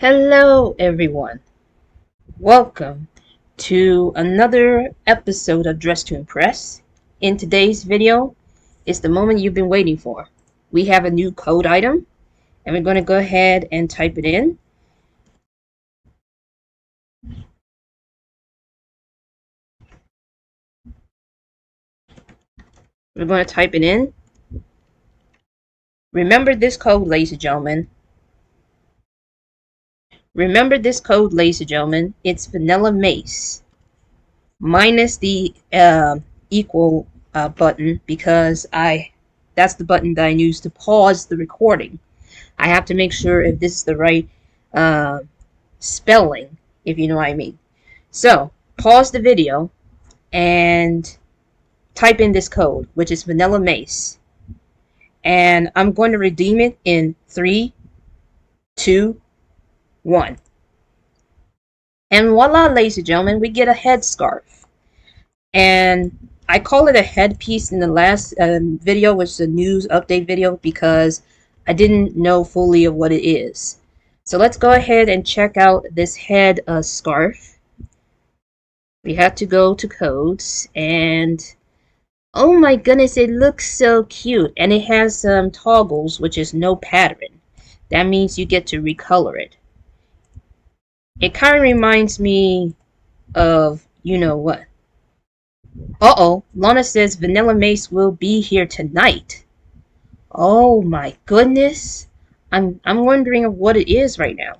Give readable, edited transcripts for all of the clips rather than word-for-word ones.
Hello, everyone. Welcome to another episode of Dress to Impress. In today's video is the moment you've been waiting for. We have a new code item, and we're going to go ahead and type it in. We're going to type it in. Remember this code, ladies and gentlemen. Remember this code, ladies and gentlemen. It's VanillaMace minus the equal button because that's the button that I use to pause the recording. I have to make sure if this is the right spelling, if you know what I mean. So, pause the video and type in this code, which is VanillaMace. And I'm going to redeem it in 3, 2, 1. And voila, ladies and gentlemen, we get a headscarf. And I call it a headpiece in the last video, which is a news update video, because I didn't know fully of what it is. So let's go ahead and check out this head scarf. We have to go to codes, and oh my goodness, it looks so cute. And it has some toggles, which is no pattern. That means you get to recolor it. It kind of reminds me of, you know what. Uh-oh, Lana says VanillaMace will be here tonight. Oh my goodness. I'm wondering what it is right now.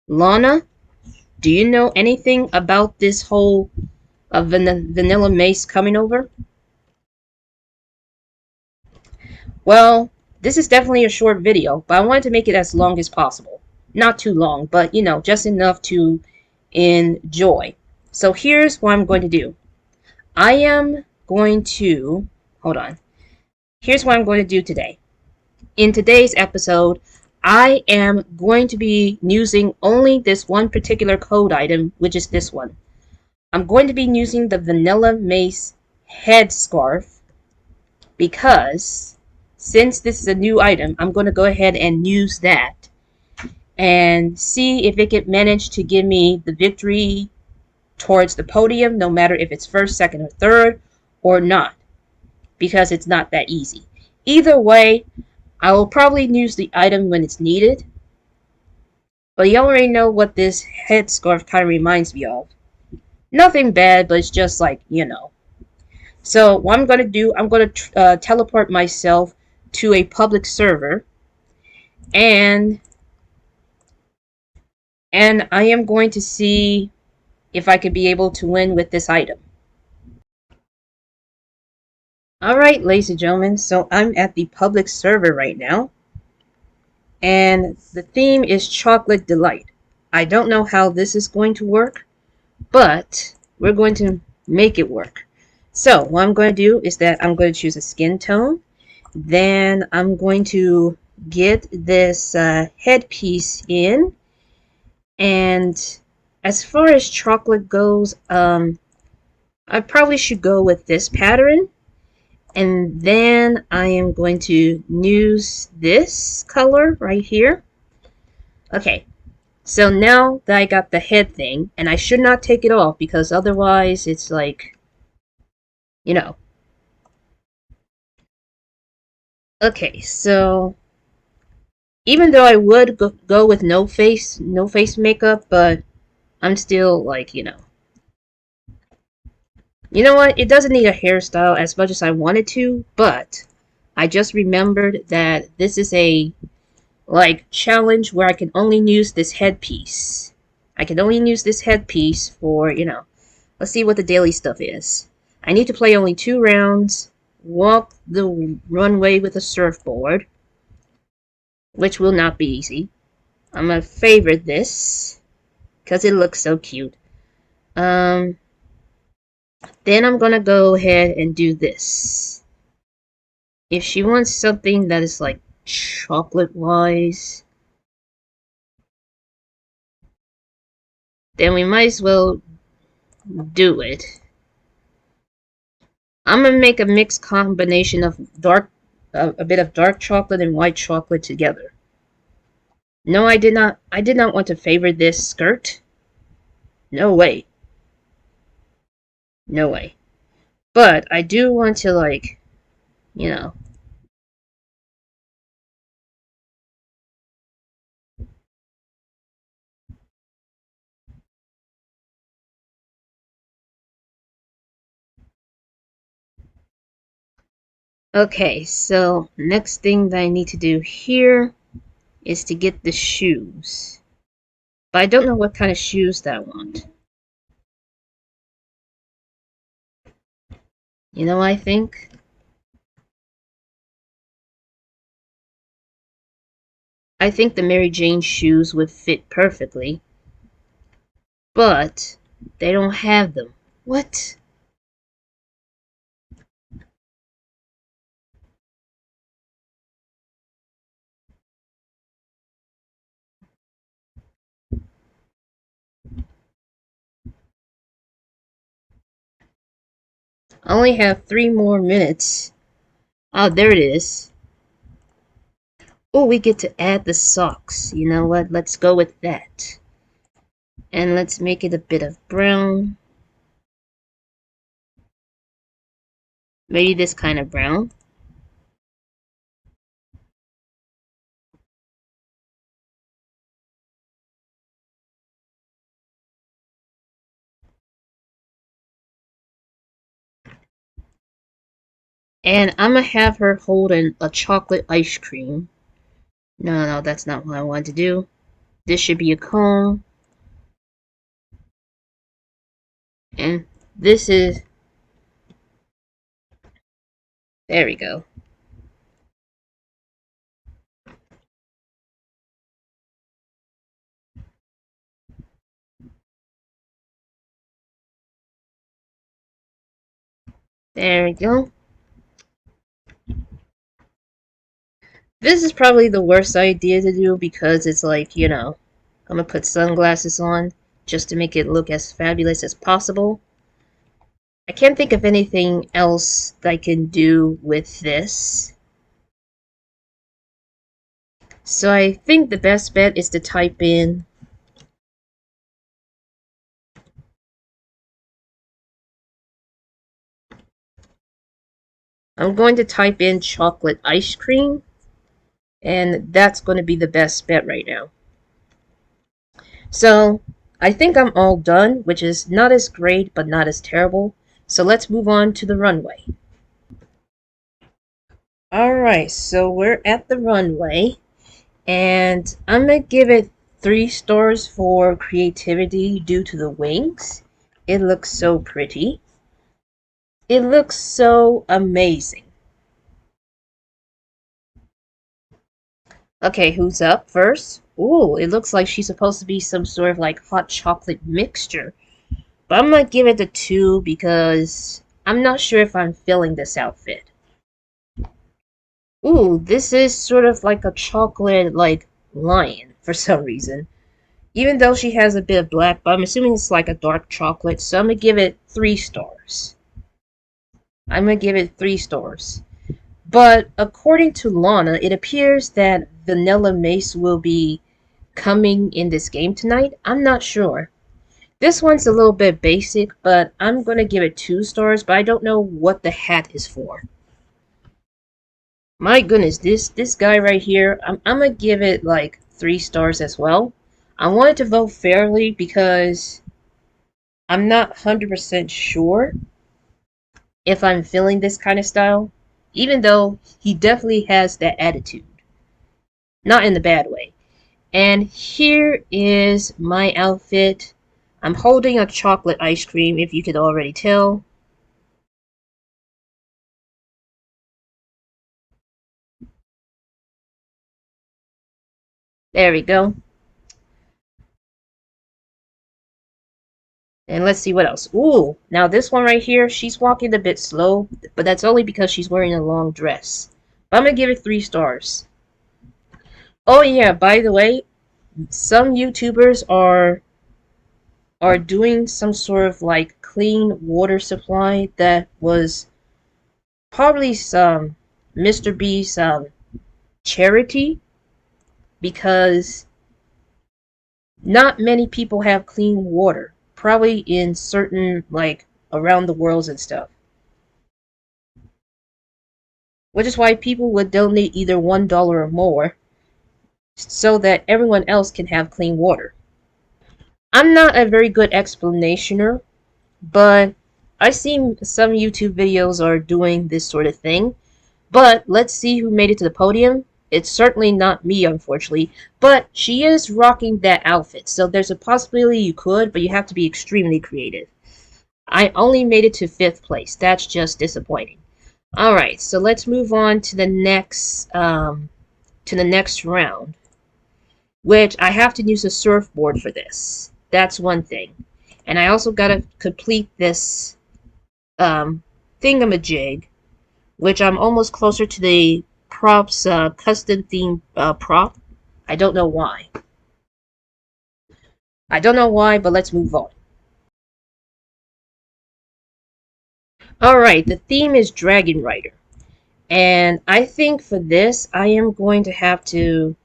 Lana, do you know anything about this whole VanillaMace coming over? Well, this is definitely a short video, but I wanted to make it as long as possible. Not too long, but you know, just enough to enjoy. So here's what I'm going to do. Here's what I'm going to do today. In today's episode, I am going to be using only this one particular code item, which is this one. I'm going to be using the VanillaMace headscarf because since this is a new item, I'm going to go ahead and use that and see if it can manage to give me the victory towards the podium, no matter if it's first, second, or third, or not, because it's not that easy. Either way, I will probably use the item when it's needed, but you already know what this headscarf kind of reminds me of. Nothing bad, but it's just like, you know. So what I'm going to do, I'm going to teleport myself to a public server, and I am going to see if I could be able to win with this item. Alright, ladies and gentlemen, so I'm at the public server right now. And the theme is Chocolate Delight. I don't know how this is going to work, but we're going to make it work. So what I'm going to do is that I'm going to choose a skin tone. Then I'm going to get this headpiece in. And as far as chocolate goes, I probably should go with this pattern. And then I am going to use this color right here. Okay, so now that I got the head thing, and I should not take it off because otherwise it's like, you know. Okay, so even though I would go with no face makeup, but I'm still like, you know. You know what? It doesn't need a hairstyle as much as I wanted to, but I just remembered that this is a like challenge where I can only use this headpiece. I can only use this headpiece for, you know. Let's see what the daily stuff is. I need to play only 2 rounds, walk the runway with a surfboard, which will not be easy. I'm gonna favorite this because it looks so cute. Then I'm gonna go ahead and do this. If she wants something that is like chocolate wise, then we might as well do it. I'm gonna make a mixed combination of dark a bit of dark chocolate and white chocolate together. No, I did not. I did not want to favor this skirt. No way. No way. But I do want to, like, you know. Okay, so next thing that I need to do here is to get the shoes. But I don't know what kind of shoes that I want. You know what I think? I think the Mary Jane shoes would fit perfectly. But they don't have them. What? I only have 3 more minutes. Oh, there it is. Oh, we get to add the socks. You know what? Let's go with that. And let's make it a bit of brown. Maybe this kind of brown. And I'm gonna have her holding a chocolate ice cream. No, that's not what I wanted to do. This should be a cone. And this is... There we go. There we go. This is probably the worst idea to do because it's like, you know, I'm gonna put sunglasses on just to make it look as fabulous as possible. I can't think of anything else that I can do with this. So I think the best bet is to type in I'm going to type in chocolate ice cream, and that's going to be the best bet right now. So I think I'm all done, which is not as great but not as terrible. So let's move on to the runway. Alright, so we're at the runway, and I'm going to give it 3 stars for creativity due to the wings. It looks so pretty. It looks so amazing. Okay, who's up first? Ooh, it looks like she's supposed to be some sort of like hot chocolate mixture. But I'm gonna give it a 2 because I'm not sure if I'm feeling this outfit. Ooh, this is sort of like a chocolate like lion for some reason. Even though she has a bit of black, but I'm assuming it's like a dark chocolate, so I'm gonna give it 3 stars. I'm gonna give it 3 stars. But according to Lana, it appears that VanillaMace will be coming in this game tonight. I'm not sure. This one's a little bit basic, but I'm going to give it 2 stars, but I don't know what the hat is for. My goodness, this guy right here, I'm going to give it like 3 stars as well. I wanted to vote fairly because I'm not 100% sure if I'm feeling this kind of style, even though he definitely has that attitude. Not in the bad way. And here is my outfit. I'm holding a chocolate ice cream, if you could already tell. There we go. And let's see what else. Ooh, now this one right here, she's walking a bit slow, but that's only because she's wearing a long dress. But I'm going to give it 3 stars. Oh yeah, by the way, some YouTubers are doing some sort of like clean water supply that was probably Mr. Beast's charity, because not many people have clean water. Probably in certain, like, around the worlds and stuff. Which is why people would donate either $1 or more so that everyone else can have clean water. I'm not a very good explanationer, but I've seen some YouTube videos are doing this sort of thing. But let's see who made it to the podium. It's certainly not me, unfortunately, but she is rocking that outfit, so there's a possibility you could, but you have to be extremely creative. I only made it to 5th place. That's just disappointing. Alright, so let's move on to the next round, which I have to use a surfboard for this. That's one thing. And I also gotta complete this thingamajig, which I'm almost closer to the props custom theme prop. I don't know why. I don't know why, but let's move on. Alright, the theme is Dragon Rider. And I think for this, I am going to have to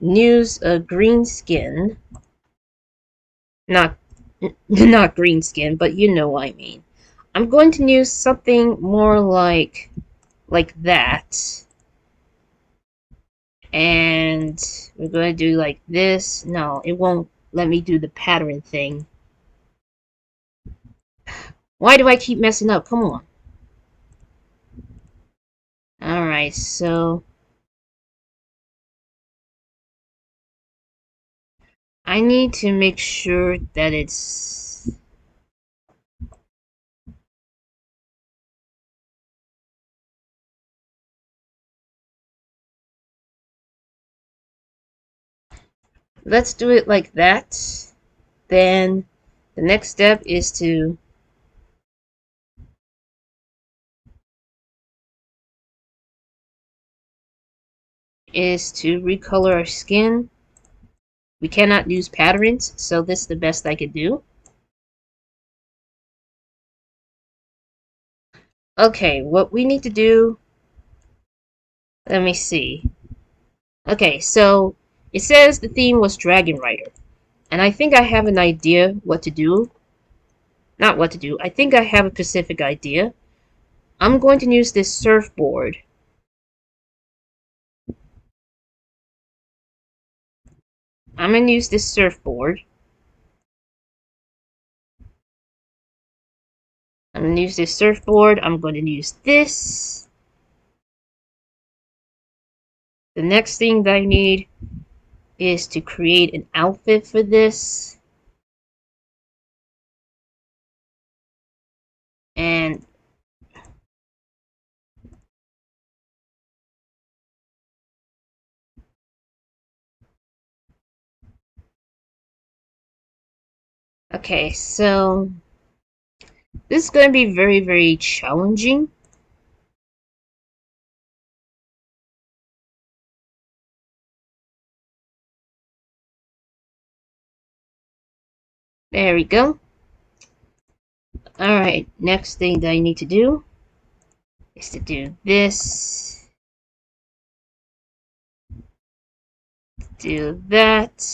use a green skin. Not, not green skin, but you know what I mean. I'm going to use something more like that. And we're going to do like this. No, it won't let me do the pattern thing. Why do I keep messing up? Come on. Alright, so I need to make sure that it's... Let's do it like that. Then the next step is to recolor our skin. We cannot use patterns, so this is the best I could do. Okay, what we need to do... Let me see. Okay, so it says the theme was Dragon Rider. And I think I have an idea what to do. Not what to do. I think I have a specific idea. I'm going to use this surfboard. I'm going to use this surfboard. I'm going to use this surfboard. I'm going to use this. The next thing that I need is to create an outfit for this. And okay, so this is going to be very, very challenging. There we go. Alright, next thing that I need to do is to do this. Do that.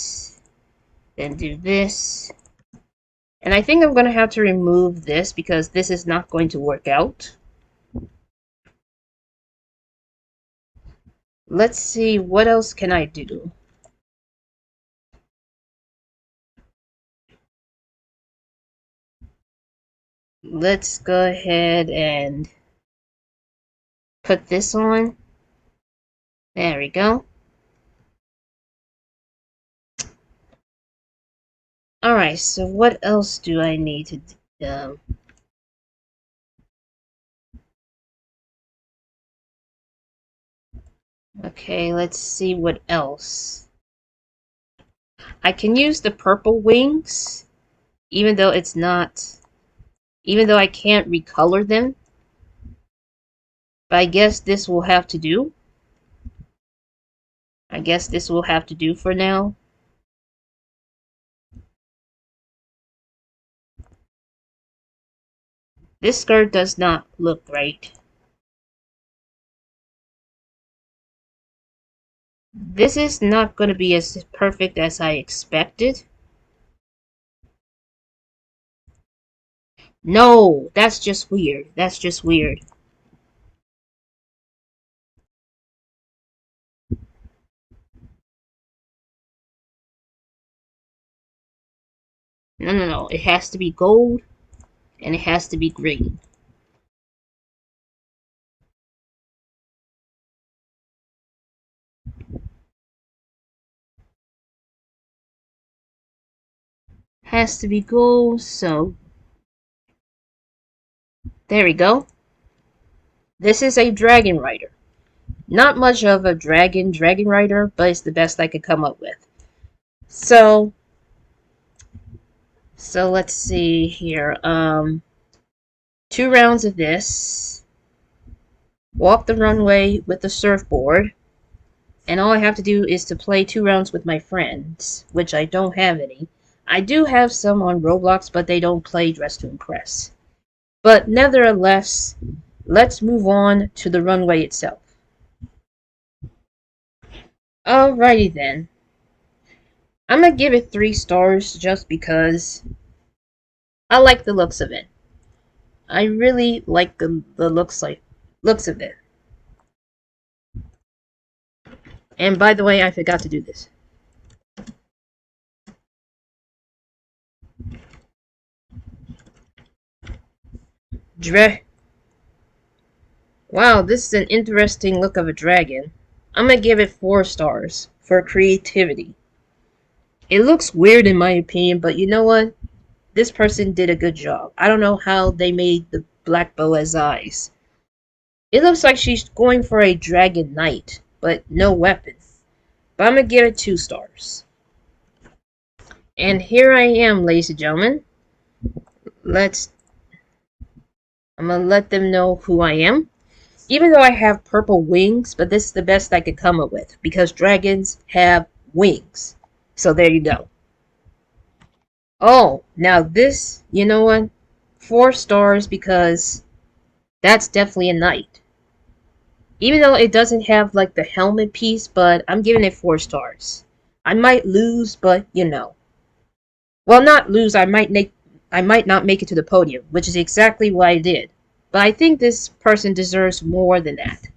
Then do this. And I think I'm going to have to remove this because this is not going to work out. Let's see, what else can I do? Let's go ahead and put this on. There we go. Alright, so what else do I need to do? Okay, let's see what else. I can use the purple wings, even though it's not... Even though I can't recolor them. But I guess this will have to do. I guess this will have to do for now. This skirt does not look right. This is not going to be as perfect as I expected. No, that's just weird. That's just weird. No, no, no. It has to be gold and it has to be green. Has to be gold, so there we go. This is a dragon rider. Not much of a dragon rider, but it's the best I could come up with. So let's see here. 2 rounds of this. Walk the runway with the surfboard. And all I have to do is to play 2 rounds with my friends, which I don't have any. I do have some on Roblox, but they don't play Dress to Impress. But nevertheless, let's move on to the runway itself. Alrighty then. I'm gonna give it 3 stars just because I like the looks of it. I really like the looks of it. And by the way, I forgot to do this. Wow, this is an interesting look of a dragon. I'm gonna give it 4 stars for creativity. It looks weird in my opinion, but you know what? This person did a good job. I don't know how they made the black bow as eyes. It looks like she's going for a dragon knight, but no weapon. But I'm gonna give it 2 stars. And here I am, ladies and gentlemen. I'm gonna let them know who I am. Even though I have purple wings, but this is the best I could come up with because dragons have wings. So there you go. Oh, now this, you know what? 4 stars because that's definitely a knight. Even though it doesn't have like the helmet piece, but I'm giving it 4 stars. I might lose, but you know. Well, not lose, I might not make it to the podium, which is exactly what I did. But I think this person deserves more than that.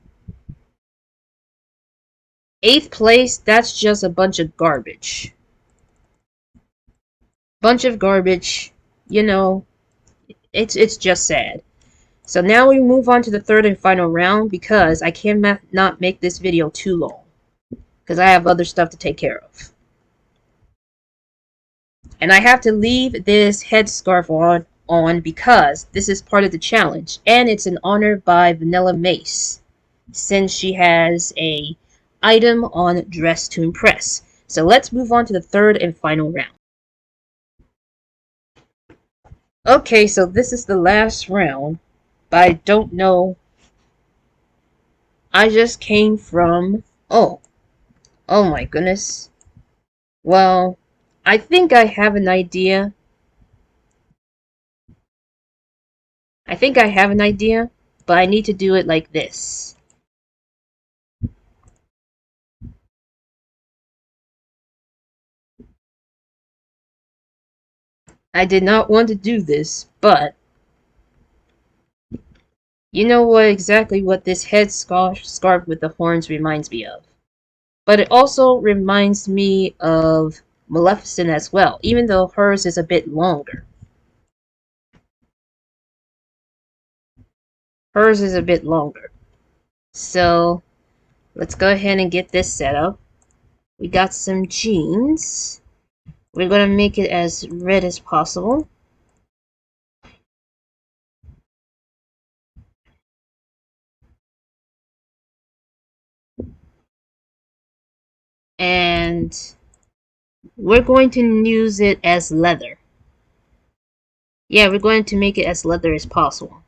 8th place, that's just a bunch of garbage. Bunch of garbage, you know, it's just sad. So now we move on to the 3rd and final round because I cannot make this video too long. Because I have other stuff to take care of. And I have to leave this headscarf on because this is part of the challenge. And it's in honor by VanillaMace, since she has a item on Dress to Impress. So let's move on to the 3rd and final round. Okay, so this is the last round, but I don't know. I just came from... Oh my goodness. Well, I think I have an idea. But I need to do it like this. I did not want to do this, but you know what this headscarf with the horns reminds me of. But it also reminds me of Maleficent as well, even though hers is a bit longer. Hers is a bit longer. So let's go ahead and get this set up. We got some jeans. We're going to make it as red as possible. And we're going to use it as leather. Yeah, we're going to make it as leather as possible.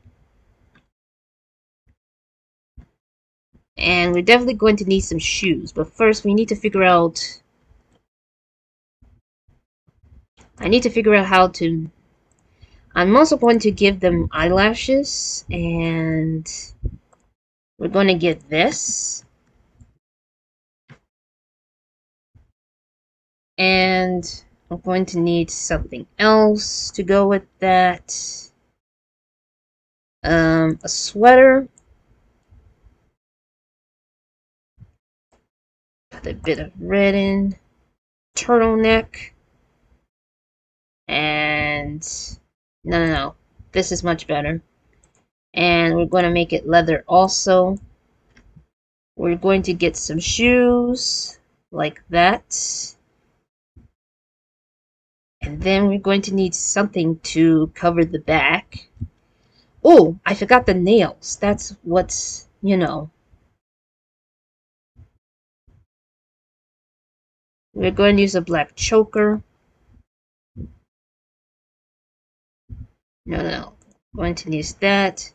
And we're definitely going to need some shoes. But first we need to figure out... I need to figure out how to... I'm also going to give them eyelashes. And we're going to get this. And I'm going to need something else to go with that. A sweater. Put a bit of red in. Turtleneck. And no. This is much better. And we're going to make it leather also. We're going to get some shoes like that. And then we're going to need something to cover the back. Oh, I forgot the nails. That's what's, We're going to use a black choker. No. Going to use that.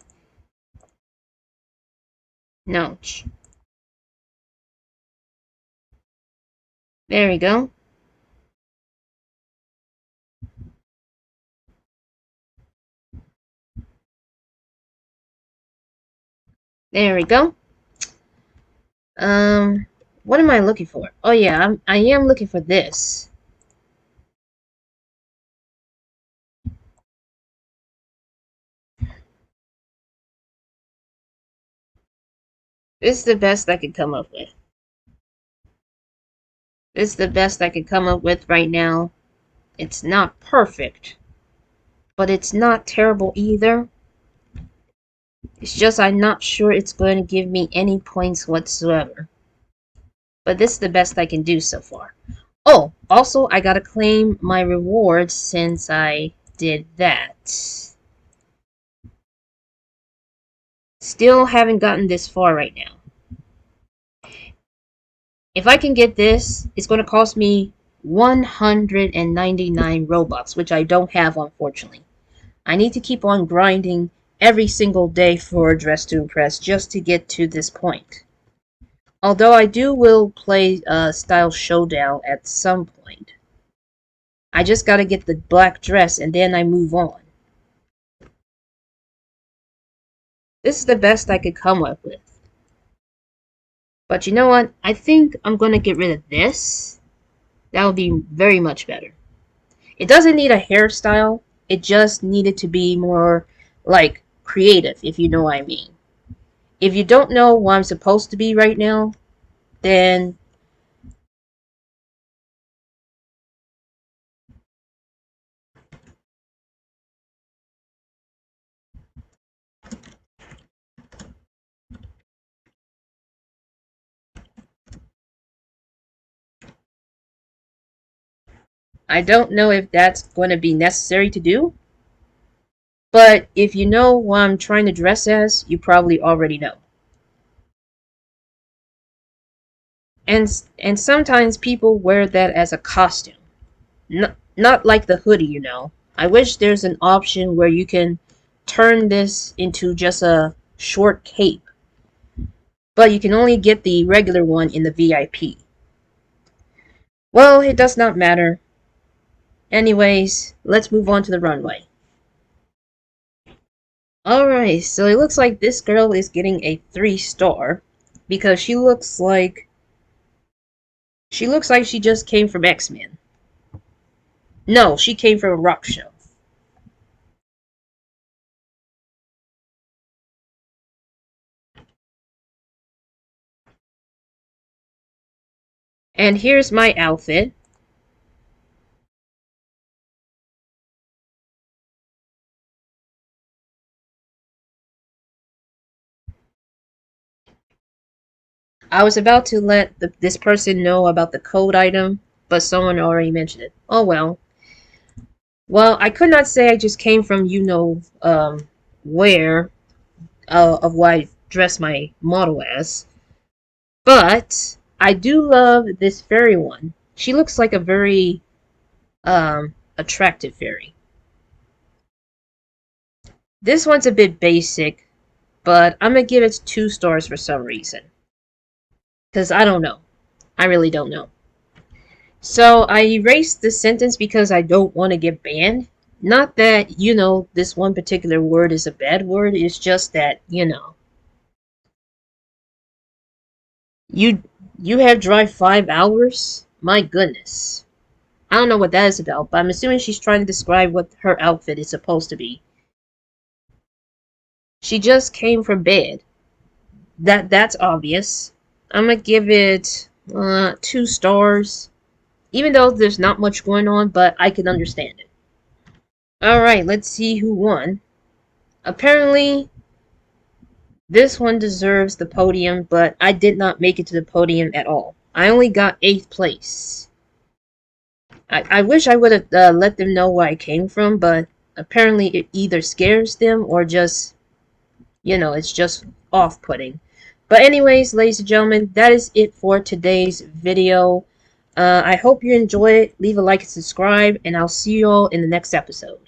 No. There we go. There we go. What am I looking for? Oh yeah, I am looking for this. This is the best I could come up with. This is the best I could come up with right now. It's not perfect, but it's not terrible either. It's just I'm not sure it's going to give me any points whatsoever. But this is the best I can do so far. Oh, also I gotta claim my rewards since I did that. Still haven't gotten this far right now. If I can get this, it's going to cost me 199 Robux, which I don't have, unfortunately. I need to keep on grinding every single day for Dress to Impress just to get to this point. Although I will play Style Showdown at some point. I just gotta get the black dress and then I move on. This is the best I could come up with. But you know what? I think I'm going to get rid of this. That would be very much better. It doesn't need a hairstyle. It just needed to be more, like, creative, if you know what I mean. If you don't know what I'm supposed to be right now, then I don't know if that's going to be necessary to do. But if you know what I'm trying to dress as, you probably already know. And sometimes people wear that as a costume. Not like the hoodie, you know. I wish there's an option where you can turn this into just a short cape. But you can only get the regular one in the VIP. Well, it does not matter. Anyways, let's move on to the runway. Alright, so it looks like this girl is getting a 3-star because she looks like she just came from X-Men. No, she came from a rock show. And here's my outfit. I was about to let this person know about the code item, but someone already mentioned it. Oh well. Well, I could not say I just came from where of what I dress my model as, but I do love this fairy one. She looks like a very attractive fairy. This one's a bit basic, but I'm gonna give it 2 stars for some reason. Because I don't know. I really don't know. So I erased the sentence because I don't want to get banned. Not that, this one particular word is a bad word. It's just that, You have drive 5 hours? My goodness. I don't know what that is about, but I'm assuming she's trying to describe what her outfit is supposed to be. She just came from bed. That's obvious. I'm gonna give it 2 stars. Even though there's not much going on, but I can understand it. Alright, let's see who won. Apparently, this one deserves the podium, but I did not make it to the podium at all. I only got 8th place. I wish I would have let them know where I came from, but apparently it either scares them or just, it's just off-putting. But anyways, ladies and gentlemen, that is it for today's video. I hope you enjoy it. Leave a like and subscribe, and I'll see you all in the next episode.